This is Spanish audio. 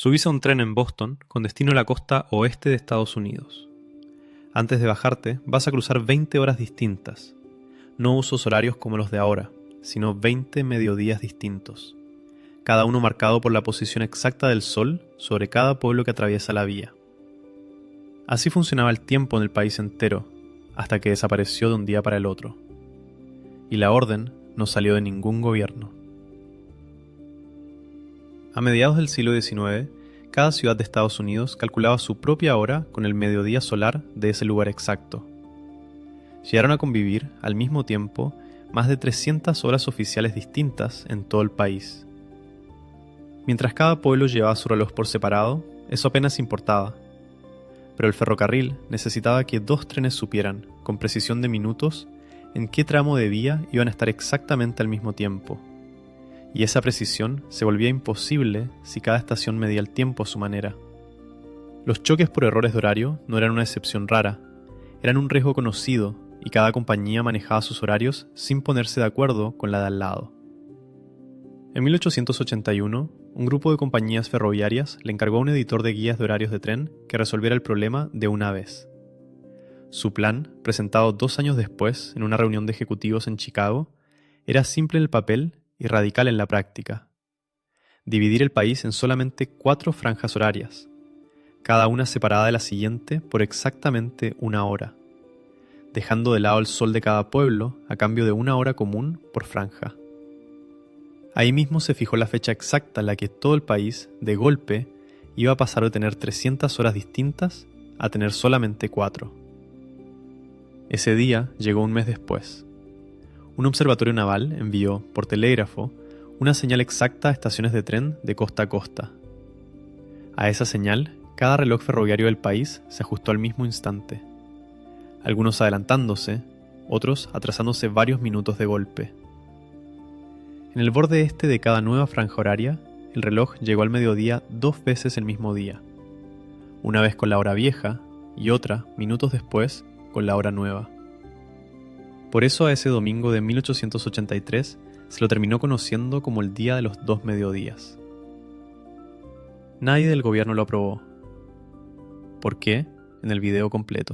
Subís a un tren en Boston con destino a la costa oeste de Estados Unidos. Antes de bajarte, vas a cruzar 20 horas distintas. No usos horarios como los de ahora, sino 20 mediodías distintos, cada uno marcado por la posición exacta del sol sobre cada pueblo que atraviesa la vía. Así funcionaba el tiempo en el país entero, hasta que desapareció de un día para el otro. Y la orden no salió de ningún gobierno. A mediados del siglo XIX, cada ciudad de Estados Unidos calculaba su propia hora con el mediodía solar de ese lugar exacto. Llegaron a convivir, al mismo tiempo, más de 300 horas oficiales distintas en todo el país. Mientras cada pueblo llevaba su reloj por separado, eso apenas importaba. Pero el ferrocarril necesitaba que 2 trenes supieran, con precisión de minutos, en qué tramo de vía iban a estar exactamente al mismo tiempo. Y esa precisión se volvía imposible si cada estación medía el tiempo a su manera. Los choques por errores de horario no eran una excepción rara, eran un riesgo conocido y cada compañía manejaba sus horarios sin ponerse de acuerdo con la de al lado. En 1881, un grupo de compañías ferroviarias le encargó a un editor de guías de horarios de tren que resolviera el problema de una vez. Su plan, presentado 2 años después en una reunión de ejecutivos en Chicago, era simple en el papel y radical en la práctica. Dividir el país en solamente 4 franjas horarias, cada una separada de la siguiente por exactamente 1 hora, dejando de lado el sol de cada pueblo a cambio de 1 hora común por franja. Ahí mismo se fijó la fecha exacta en la que todo el país, de golpe, iba a pasar de tener 300 horas distintas a tener solamente 4. Ese día llegó un mes después. Un observatorio naval envió, por telégrafo, una señal exacta a estaciones de tren de costa a costa. A esa señal, cada reloj ferroviario del país se ajustó al mismo instante. Algunos adelantándose, otros atrasándose varios minutos de golpe. En el borde este de cada nueva franja horaria, el reloj llegó al mediodía 2 veces el mismo día. Una vez con la hora vieja y otra, minutos después, con la hora nueva. Por eso a ese domingo de 1883 se lo terminó conociendo como el Día de los 2 mediodías. Nadie del gobierno lo aprobó. ¿Por qué? En el video completo.